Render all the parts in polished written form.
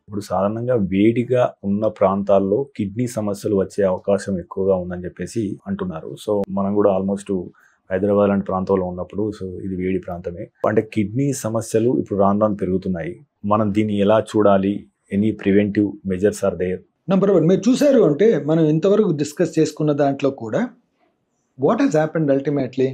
ఇప్పుడు సాధారణంగా వేడిగా ఉన్న ప్రాంతాల్లో కిడ్నీ సమస్యలు వచ్చే అవకాశం ఎక్కువగా ఉందని చెప్పేసి అంటున్నారు. సో మనం కూడా ఆల్మోస్ట్ హైదరాబాద్ లాంటి ప్రాంతంలో ఉన్నప్పుడు సో ఇది వేడి ప్రాంతమే. అంటే కిడ్నీ సమస్యలు ఇప్పుడు రాను రాను పెరుగుతున్నాయి. మనం దీన్ని ఎలా చూడాలి? Any preventive measures are there? Number 1 మీరు చూసారు అంటే మనం ఇంతవరకు డిస్కస్ చేసుకున్న దాంట్లో కూడా వాట్ హెస్ హ్యాపెండ్ అల్టిమేట్లీ,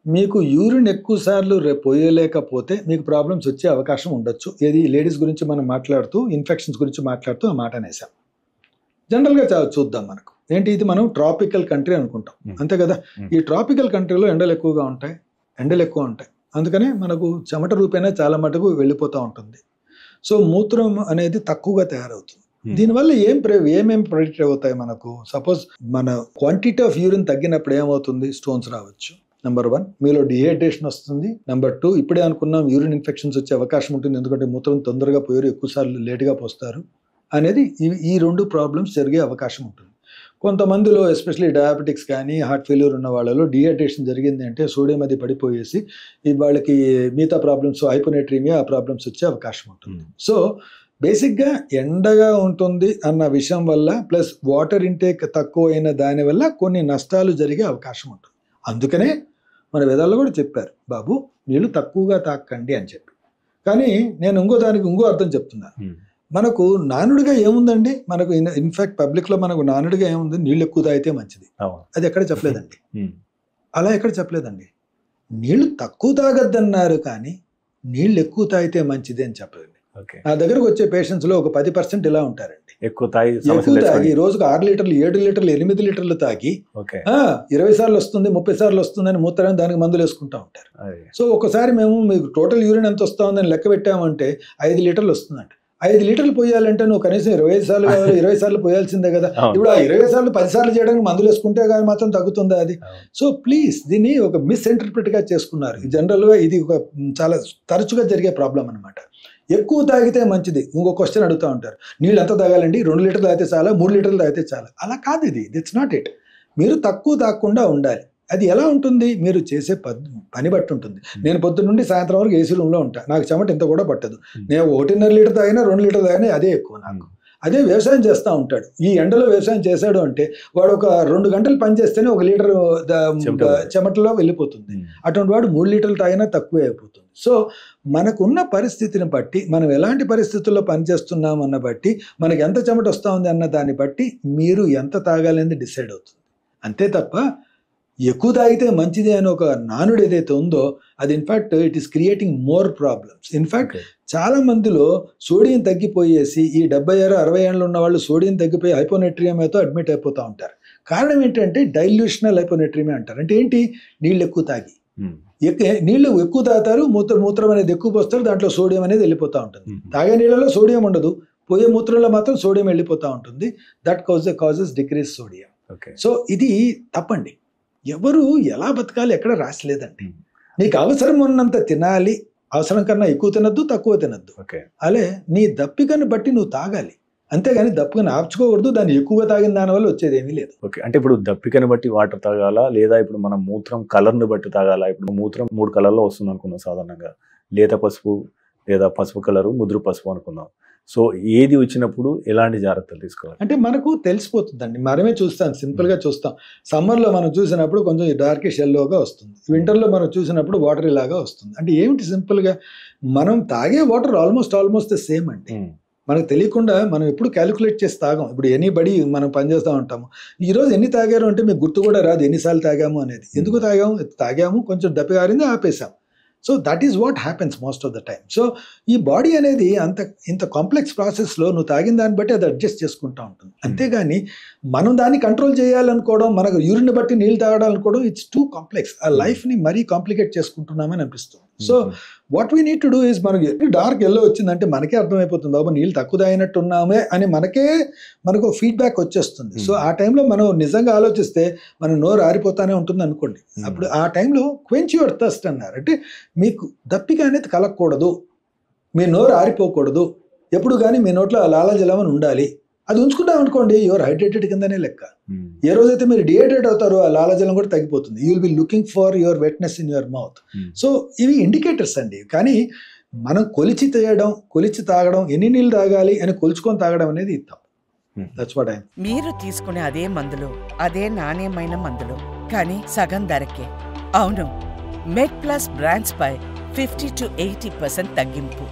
మీకు యూరిన్ ఎక్కువ సార్లు పోయలేకపోతే మీకు ప్రాబ్లమ్స్ వచ్చే అవకాశం ఉండొచ్చు. ఏది లేడీస్ గురించి మనం మాట్లాడుతూ ఇన్ఫెక్షన్స్ గురించి మాట్లాడుతూ ఆ మాట అనేసాం. జనరల్గా చూద్దాం, మనకు ఏంటి ఇది మనం ట్రాపికల్ కంట్రీ అనుకుంటాం అంతే కదా. ఈ ట్రాపికల్ కంట్రీలో ఎండలు ఎక్కువ ఉంటాయి, అందుకనే మనకు చెమట రూపేణా చాలా మటుకు వెళ్ళిపోతూ ఉంటుంది. సో మూత్రం అనేది తక్కువగా తయారవుతుంది. దీనివల్ల ఏమేమి ప్రెడిక్ట్ అవుతాయి మనకు? సపోజ్ మన క్వాంటిటీ ఆఫ్ యూరిన్ తగ్గినప్పుడు ఏమవుతుంది? స్టోన్స్ రావచ్చు. నెంబర్ 1 మీలో డిహైడ్రేషన్ వస్తుంది. నెంబర్ 2 ఇప్పుడే అనుకున్నాం యూరిన్ ఇన్ఫెక్షన్స్ వచ్చే అవకాశం ఉంటుంది, ఎందుకంటే మూత్రం తొందరగా పోయారు, ఎక్కువసార్లు లేటుగా పోస్తారు అనేది ఈ 2 ప్రాబ్లమ్స్ జరిగే అవకాశం ఉంటుంది. కొంతమందిలో ఎస్పెషలీ డయాబెటిక్స్ కానీ హార్ట్ ఫెయిల్యూర్ ఉన్న వాళ్ళలో డిహైడ్రేషన్ జరిగింది అంటే సోడియం అది పడిపోయేసి వాళ్ళకి మిగతా ప్రాబ్లమ్స్ హైపోనైట్రీమియా ఆ ప్రాబ్లమ్స్ వచ్చే అవకాశం ఉంటుంది. సో బేసిక్గా ఎండగా ఉంటుంది అన్న విషయం వల్ల ప్లస్ వాటర్ ఇంటేక్ తక్కువ అయిన దాని వల్ల కొన్ని నష్టాలు జరిగే అవకాశం ఉంటుంది. అందుకనే మన వేదాల్లో కూడా చెప్పారు, బాబు నీళ్ళు తక్కువగా తాకండి అని చెప్పి. కానీ నేను ఇంకో అర్థం చెప్తున్నాను. మనకు నానుడిగా ఏముందండి? మనకు ఇన్ఫాక్ట్ పబ్లిక్లో మనకు నానుడిగా ఏముంది? నీళ్ళు ఎక్కువ తాగితే మంచిది. అది ఎక్కడ చెప్పలేదండి. అలా ఎక్కడ చెప్పలేదండి. నీళ్లు తక్కువ తాగద్దన్నారు కానీ నీళ్ళు ఎక్కువ తాగితే మంచిది అని చెప్పలేదండి. నా దగ్గరకు వచ్చే పేషెంట్స్ లో ఒక 10% ఇలా ఉంటారండి. ఎక్కువ తాగి రోజుకు 6 లీటర్లు 7 లీటర్లు 8 లీటర్లు తాగి 20 సార్లు వస్తుంది 30 సార్లు వస్తుందని మూత్రాన్ని దానికి మందులు వేసుకుంటా ఉంటారు. సో ఒకసారి మేము మీకు టోటల్ యూరిన్ ఎంత వస్తుందని లెక్క పెట్టామంటే 5 లీటర్లు వస్తుందంట. 5 లీటర్లు పోయాలంటే నువ్వు కనీసం 25 సార్లు 20 సార్లు పోయాల్సిందే కదా. ఇప్పుడు ఆ 20 సార్లు 10 సార్లు చేయడానికి మందులు వేసుకుంటే కానీ మాత్రం తగ్గుతుందా అది? సో ప్లీజ్ దీన్ని ఒక మిస్ఇంటర్ప్రిట్ గా చేసుకున్నారు. జనరల్గా ఇది ఒక చాలా తరచుగా జరిగే ప్రాబ్లం అనమాట. ఎక్కువ తాగితే మంచిది. ఇంకో క్వశ్చన్ అడుగుతూ ఉంటారు, నీళ్ళు ఎంత తాగాలండి? 2 లీటర్లు తాగితే చాలా, 3 లీటర్లు తాగితే చాలా? అలా కాదు, ఇట్స్ నాట్ ఇట్. మీరు తక్కువ తాగకుండా ఉండాలి. అది ఎలా ఉంటుంది? మీరు చేసే పని బట్టి ఉంటుంది. నేను పొద్దున్న నుండి సాయంత్రం వరకు ఏసీ రూమ్లో ఉంటాను, నాకు చెమట ఇంత కూడా పట్టదు. నేను 1.5 లీటర్ తాగినా 2 లీటర్ తాగినా అదే ఎక్కువ నాకు. అదే వ్యవసాయం చేస్తూ ఉంటాడు, ఈ ఎండలో వ్యవసాయం చేశాడు అంటే వాడు ఒక 2 గంటలు పని చేస్తేనే 1 లీటర్ చెమటలో వెళ్ళిపోతుంది. అటువంటి వాడు 3 లీటర్లు తాగినా తక్కువే అయిపోతుంది. సో మనకున్న పరిస్థితిని బట్టి, మనం ఎలాంటి పరిస్థితుల్లో పనిచేస్తున్నాం అన్న బట్టి, మనకి ఎంత చెమట వస్తూ ఉంది అన్న దాన్ని బట్టి మీరు ఎంత తాగాలనేది డిసైడ్ అవుతుంది. అంతే తప్ప ఎక్కువ తాగితే మంచిది అని ఒక నానుడు ఏదైతే ఉందో అది in fact it is creating more problems. In fact చాలా మందిలో సోడియం తగ్గిపోయేసి ఈ 76-60 ఏళ్ళు ఉన్న వాళ్ళు సోడియం తగ్గిపోయి హైపోనైట్రియమియాతో అడ్మిట్ అయిపోతూ ఉంటారు. కారణం ఏంటంటే డైల్యూషనల్ హైపోనైట్రియమియా అంటారు. అంటే ఏంటి? నీళ్ళు ఎక్కువ తాగి నీళ్లు ఎక్కువ తాగుతారు, మూత్రం అనేది ఎక్కువ పోస్తారు, దాంట్లో సోడియం అనేది వెళ్ళిపోతూ ఉంటుంది. తాగే నీళ్ళలో సోడియం ఉండదు, పోయే మూత్రంలో మాత్రం సోడియం వెళ్ళిపోతూ ఉంటుంది. That causes decrease sodium. So ఇది తప్పండి. ఎవరు ఎలా బతకాలి ఎక్కడ రాసలేదండి. నీకు అవసరం ఉన్నంత తినాలి, అవసరం కన్నా ఎక్కువ తినద్దు, తక్కువ తినద్దు. అలే నీ దప్పికను బట్టి నువ్వు తాగాలి, అంతేగాని దప్పికను ఆపుకోకూడదు. దాన్ని ఎక్కువగా తాగిన దానివల్ల వచ్చేది ఏమీ లేదు. అంటే ఇప్పుడు దప్పికను బట్టి వాటర్ తాగాలా, లేదా ఇప్పుడు మనం మూత్రం కలర్ను బట్టి తాగాలా? ఇప్పుడు మూత్రం 3 కలర్లో వస్తుంది అనుకున్నాం సాధారణంగా, లేత పసుపు లేదా పసుపు కలరు, ముదురు పసుపు అనుకున్నాం. సో ఏది వచ్చినప్పుడు ఎలాంటి జాగ్రత్తలు తీసుకోవాలి అంటే మనకు తెలిసిపోతుందండి. మనమే చూస్తాం, సింపుల్గా చూస్తాం. సమ్మర్లో మనం చూసినప్పుడు కొంచెం డార్కిష్ ఎల్లోగా వస్తుంది, వింటర్లో మనం చూసినప్పుడు వాటర్ ఇలాగా వస్తుంది. అంటే ఏమిటి? సింపుల్గా మనం తాగే వాటర్ ఆల్మోస్ట్ ద సేమ్ అండి. మనకు తెలియకుండా మనం ఎప్పుడు క్యాలిక్యులేట్ చేసి తాగాం. ఇప్పుడు ఎనీబడి మనం పనిచేస్తూ ఉంటాము, ఈరోజు ఎన్ని తాగారు అంటే మీకు గుర్తు కూడా రాదు ఎన్నిసార్లు తాగాము అనేది. ఎందుకు తాగాము కొంచెం దప్పిగారింది ఆపేసాం. So that is what happens most of the time. So ఈ బాడీ అనేది ఇంత కాంప్లెక్స్ ప్రాసెస్లో నువ్వు తాగిన దాన్ని బట్టి అది అడ్జస్ట్ చేసుకుంటూ ఉంటుంది. అంతేగాని మనం దాన్ని కంట్రోల్ చేయాలనుకోవడం, మనకు యూరిన్ బట్టి నీళ్ళు తాగాలనుకోవడం, ఇట్స్ టూ కాంప్లెక్స్. ఆ లైఫ్ని మరీ కాంప్లికేట్ చేసుకుంటున్నామని అనిపిస్తుంది. So what we need to do is, మనకి డార్క్ ఎల్లో వచ్చిందంటే మనకే అర్థమైపోతుంది, బాబు నీళ్ళు తక్కువ తాగినట్టున్నామే అని మనకు ఫీడ్బ్యాక్ వచ్చేస్తుంది. సో ఆ టైంలో మనం నిజంగా ఆలోచిస్తే మన నోరు ఆరిపోతానే ఉంటుంది అనుకోండి. అప్పుడు ఆ టైంలో క్వెంచ్ యువర్ థర్స్ట్ అన్నారు. అంటే మీకు దప్పిక అనేది కలగకూడదు, మీ నోరు ఆరిపోకూడదు, ఎప్పుడు కానీ మీ నోట్లో లాలాజలం అని ఉండాలి. అది ఉంచుకుంటాం అనుకోండి, యువర్ హైడ్రేటెడ్ కిందనే లెక్క. ఏ రోజైతే మీరు డిహైడ్రేట్ అవుతారో ఆ లాలాజలం కూడా తగ్గిపోతుంది. You will be looking for your wetness in your mouth. So ఇవి ఇండికేటర్స్ అండి. కానీ మనం కొలిచి తాగడం, ఎన్ని నీళ్ళు తాగాలి అని కొలుచుకొని తాగడం అనేది తప్పు. That's what I. మీరు తీసుకునే అదే మందులు, అదే నాణ్యమైన మందులు, కానీ సగం ధరకే. అవును, మెడ్ ప్లస్ బ్రాండ్స్ పై 50 to 80% తగ్గింపు.